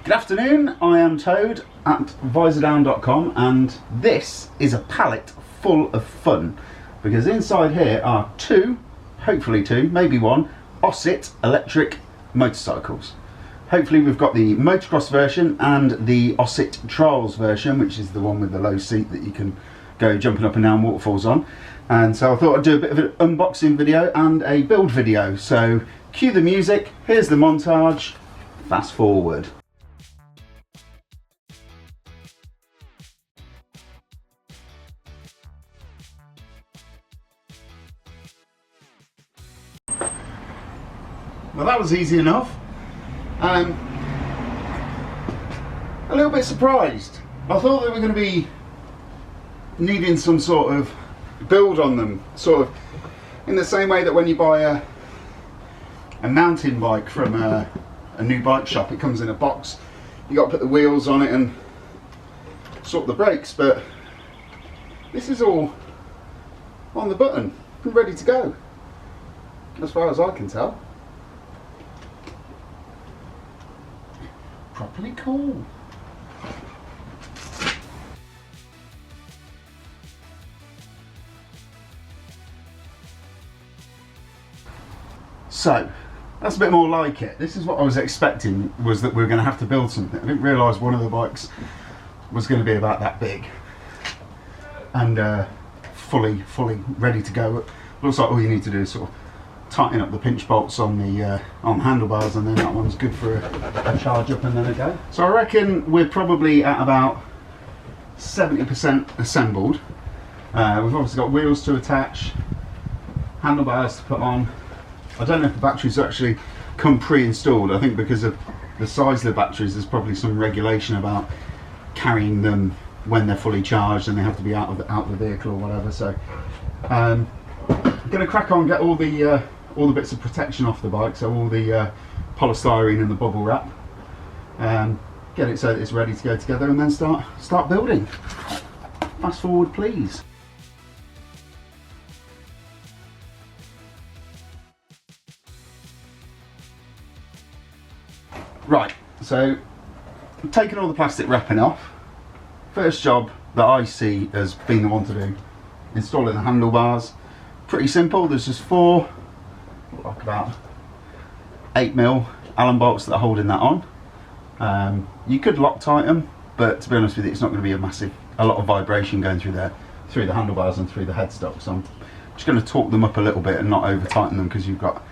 Good afternoon, I am Toad at Visordown.com, and this is a pallet full of fun because inside here are hopefully two, maybe one, Oset electric motorcycles. Hopefully we've got the motocross version and the Oset Trials version, which is the one with the low seat that you can go jumping up and down waterfalls on. And so I thought I'd do a bit of an unboxing video and a build video. So cue the music, here's the montage, fast forward. Well, that was easy enough. A little bit surprised. I thought they were going to be needing some sort of build on them, sort of in the same way that when you buy a mountain bike from a new bike shop, it comes in a box. You got to put the wheels on it and sort the brakes, but this is all on the button and ready to go, as far as I can tell. Properly cool. So that's a bit more like it. This is what I was expecting, was that we were going to have to build something. I didn't realise one of the bikes was going to be about that big and fully ready to go. Looks like all you need to do is sort of tighten up the pinch bolts on the handlebars, and then that one's good for a charge up and then a go. So I reckon we're probably at about 70% assembled. We've obviously got wheels to attach, handlebars to put on. I don't know if the batteries actually come pre-installed. I think because of the size of the batteries, there's probably some regulation about carrying them when they're fully charged and they have to be out of the vehicle or whatever. So I'm going to crack on, get all the bits of protection off the bike, so all the polystyrene and the bubble wrap, get it so that it's ready to go together, and then start building. Fast forward, please. Right, so I've taken all the plastic wrapping off. First job that I see as being the one to do, installing the handlebars. Pretty simple. There's just four, like about 8mm Allen bolts that are holding that on. You could Loctite them, but to be honest with you, it's not going to be a lot of vibration going through the handlebars and through the headstock. So I'm just going to torque them up a little bit and not over tighten them, because you've got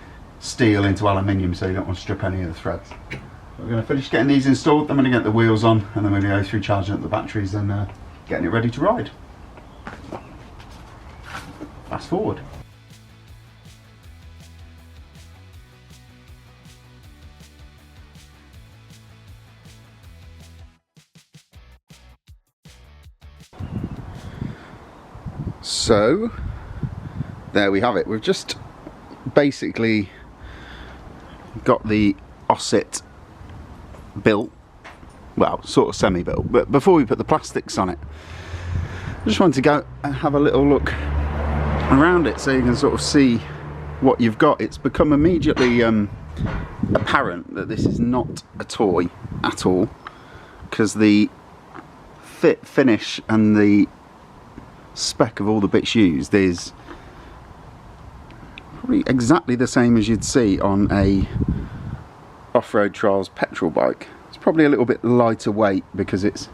steel into aluminium, so you don't want to strip any of the threads. We're going to finish getting these installed, then we're going to get the wheels on, and then we're going to go through charging up the batteries and getting it ready to ride. Fast forward. So there we have it. We've just basically got the Oset built, well, sort of semi-built, but before we put the plastics on it, I just wanted to go and have a little look around it so you can sort of see what you've got. It's become immediately apparent that this is not a toy at all, because the fit, finish and the spec of all the bits used is probably exactly the same as you'd see on a off-road trials petrol bike. It's probably a little bit lighter weight because it's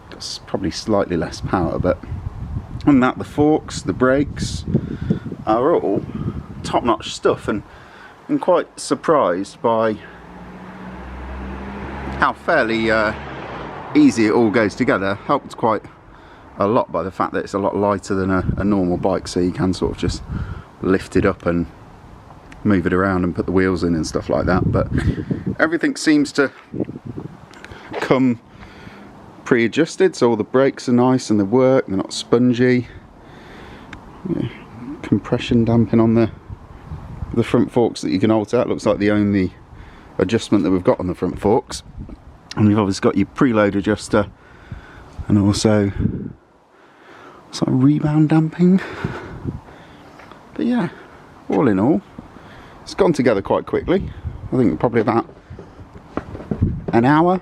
got probably slightly less power, but on that, the forks, the brakes are all top-notch stuff, and I'm quite surprised by how fairly easy it all goes together. Helped quite a lot by the fact that it's a lot lighter than a normal bike, so you can sort of just lift it up and move it around and put the wheels in and stuff like that. But everything seems to come pre-adjusted, so all the brakes are nice and they work, they're not spongy. Yeah, compression damping on the front forks that you can alter. That looks like the only adjustment that we've got on the front forks. And we've obviously got your preload adjuster, and also rebound damping. But yeah, all in all, it's gone together quite quickly. I think probably about an hour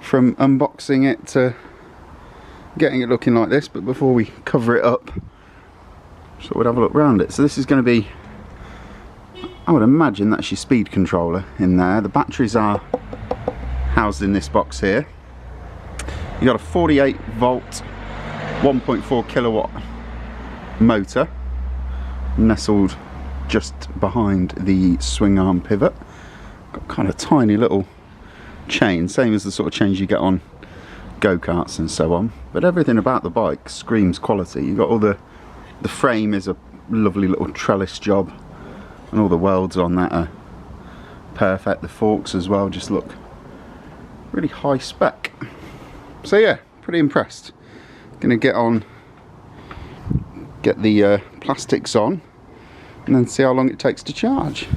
from unboxing it to getting it looking like this. But before we cover it up, so we'll have a look around it. So this is going to be, I would imagine that's your speed controller in there. The batteries are housed in this box here. You got a 48 volt 1.4 kilowatt motor nestled just behind the swing arm pivot. Got kind of tiny little chain, same as the sort of chains you get on go-karts and so on, but everything about the bike screams quality. You've got all the frame is a lovely little trellis job, and all the welds on that are perfect. The forks as well just look really high spec. So yeah, pretty impressed. Gonna get the plastics on and then see how long it takes to charge.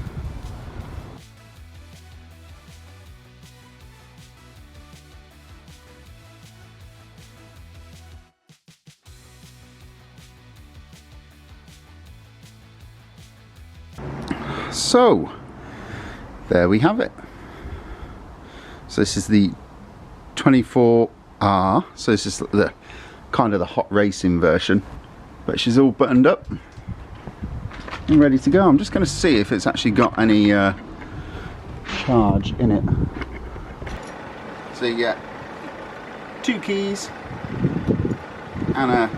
So there we have it. So this is the 24R, so this is the kind of the hot racing version, but she's all buttoned up and ready to go. I'm just going to see if it's actually got any charge in it. So you get 2 keys and a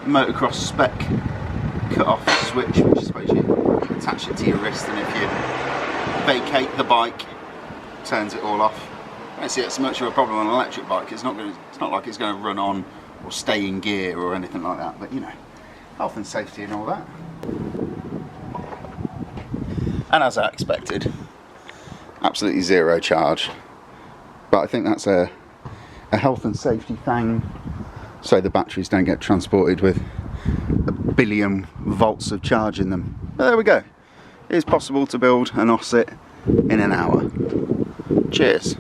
motocross spec cut off switch, which I suppose you attach it to your wrist, and if you vacate the bike, it turns it all off. I don't see it's much of a problem on an electric bike. It's not like it's going to run on or stay in gear or anything like that, but you know, health and safety and all that. And as I expected, absolutely zero charge, but I think that's a health and safety thing, so the batteries don't get transported with a billion volts of charge in them. But there we go. It is possible to build an Oset in an hour. Cheers.